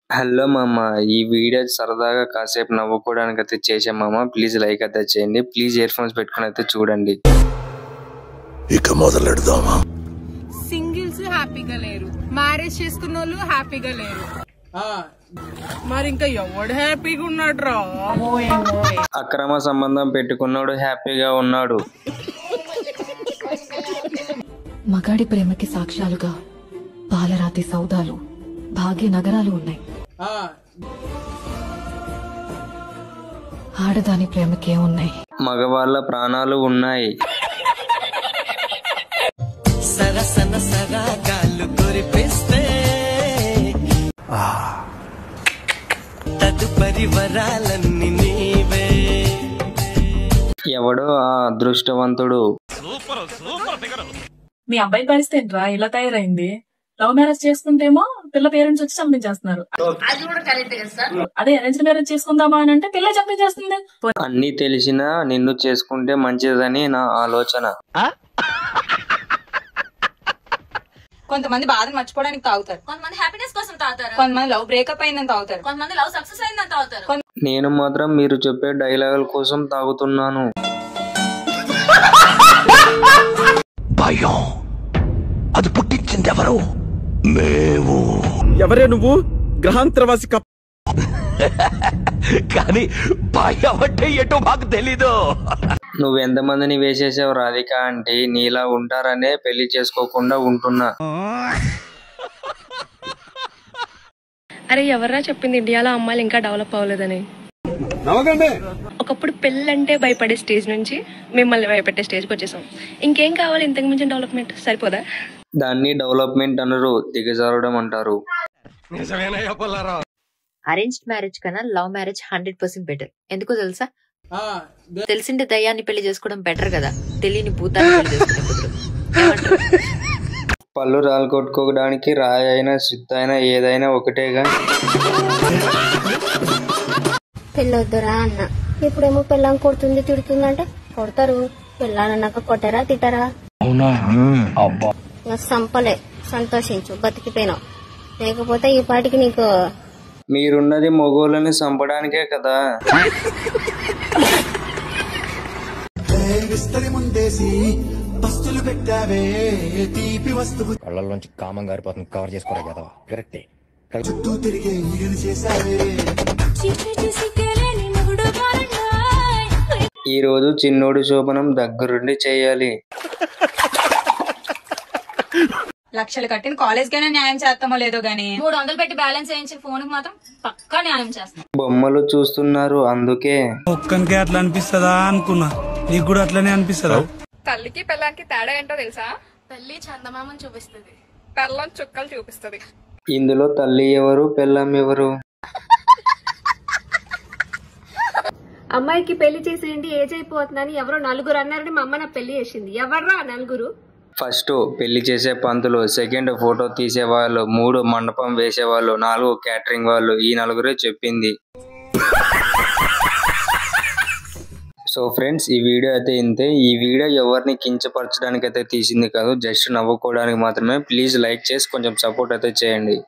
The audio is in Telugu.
హలో మామ, ఈ వీడియో సరదాగా కాసేపు నవ్వుకోవడానికి అయితే చేసాం మామ. ప్లీజ్ లైక్ అయితే చేయండి. ప్లీజ్ ఇయర్ ఫోన్స్ పెట్టుకుని అయితే చూడండి. ఇక మొదలెడదామా? సింగిల్స్ హ్యాపీగా లేరు, మ్యారేజ్ చేసుకున్న వాళ్ళు హ్యాపీగా లేరు. మరి ఇంకా ఎవడు హ్యాపీగా ఉన్నాడు రా? అక్రమ సంబంధం పెట్టుకున్నాడు హ్యాపీగా ఉన్నాడు. మగాడి ప్రేమకి సాక్ష్యాలుగా పాలరాతి సౌదాలు, భాగ్య నగరాలు ఉన్నాయి. ఆడదాని ప్రేమకే ఉన్నాయి. మగవాళ్ళ ప్రాణాలు ఉన్నాయి. సరసన సరాగాలు కురిపిస్తే తదుపరి వరాలన్నీ నీవే. ఎవడో ఆ అదృష్టవంతుడు. మీ అబ్బాయి పరిస్థితి ఏంట్రా ఇలా తయారైంది? లవ్ మ్యారేజ్ చేసుకుంటేమో పిల్ల పేరెంట్స్ వచ్చి చంపించేస్తున్నారు. అదే అరేంజ్ మ్యారేజ్ చేసుకుందామా అని అంటే పిల్ల చంపించేస్తుంది. అన్ని తెలిసినా నిన్ను చేసుకుంటే మంచిదని నా ఆలోచన. కొంతమంది బాధను మర్చిపోవడానికి తాగుతారు, కొంతమంది హ్యాపీనెస్ కోసం తాగుతారు, కొంతమంది లవ్ బ్రేకప్ అయిందని తాగుతారు, కొంతమంది లవ్ సక్సెస్ అయిందని తాగుతారు. నేను మాత్రం మీరు చెప్పే డైలాగుల కోసం తాగుతున్నాను. భయం అది పుట్టించింది ఎవరు? మేము. ఎవరే నువ్వు? గ్రహాంతరవాసి కానీ భయం అంటే ఏంటో మాకు తెలీదు. నువ్వెంతమందిని వేసేసావు రాధిక అంటే నీలా ఉంటారనే పెళ్లి చేసుకోకుండా ఉంటున్నా. అరే ఎవర్రా చెప్పింది ఇండియాలో అమ్మాయిలు ఇంకా డెవలప్ అవ్వలేదని? ఒకప్పుడు పెళ్ళంటే భయపడే స్టేజ్ నుంచి మిమ్మల్ని భయపెట్టే స్టేజ్కి వచ్చేసాం. ఇంకేం కావాలి? ఇంతకు మించిన డెవలప్మెంట్ సరిపోదా? దాన్ని డెవలప్మెంట్ అనరు, దిగజారడం అంటారు. అరేంజ్డ్ మ్యారేజ్ కన్నా లవ్ మ్యారేజ్ 100% బెటర్. ఎందుకో తెలుసా? తెలిసింటే దయ్యాన్ని పెళ్లి చేసుకోవడం బెటర్ కదా, తెలియని భూతాన్ని పెళ్లి చేసుకునే బదులు. పళ్ళు రాలు కొట్టుకోవడానికి రాయి అయినా సుత్తి అయినా ఏదైనా ఒకటేగా. పెళ్ళొద్దురా అన్న, ఇప్పుడేమో పెళ్ళం కొడుతుంది తిడుతుందంటే కొడతారు. పెళ్ళాలన్నాక కొట్టారా తిట్టారా? సంపలే, సంతోషించు, బతికిపోయినావు. లేకపోతే ఈ పాటికి నీకు. మీరున్నది మొగోళ్ళని చంపడానికే కదా. కళ్ళల్లోంచి కామం గారిపోతుంది, కవర్ చేసుకోరా కదా. కరెక్టే. చుట్టూ తిరిగే చేసావే. ఈ రోజు చిన్నోడు శోభనం దగ్గరుండి చేయాలి. లక్షలు కట్టిన కాలేజ్ కైనా న్యాయం చేస్తామో లేదో గానీ 300 పెట్టి బ్యాలెన్స్ వేయించి ఫోన్ కి మాత్రం పక్కా న్యాయం చేస్తాం. బొమ్మలు చూస్తున్నారు అందుకే. ఒక్కనికే అట్లా అనిపిస్తుందా అనుకున్నా, నీకు కూడా అట్లనే అనిపిస్తుందా? తల్లికి పిల్లానికి తేడా ఏంటో తెలుసా? తల్లి చందమామని చూపిస్తుంది, పిల్లం చుక్కలు చూపిస్తుంది. ఇందులో తల్లి ఎవరు, పిల్లం ఎవరు? అమ్మాయికి పెళ్లి చేసేయండి, ఏజ్ అయిపోతుందని ఎవరో నలుగురు అన్నారని మా అమ్మ నా పెళ్లి చేసింది. ఎవర్రా నలుగురు? ఫస్ట్ పెళ్లి చేసే పంతులు, సెకండ్ ఫోటో తీసేవాళ్ళు, 3 మండపం వేసేవాళ్ళు, 4 క్యాటరింగ్ వాళ్ళు. ఈ నలుగురే చెప్పింది. సో ఫ్రెండ్స్, ఈ వీడియో అయితే ఇంతే. ఈ వీడియో ఎవరిని కించపరచడానికి అయితే తీసింది కాదు, జస్ట్ నవ్వుకోవడానికి మాత్రమే. ప్లీజ్ లైక్ చేసి కొంచెం సపోర్ట్ అయితే చేయండి.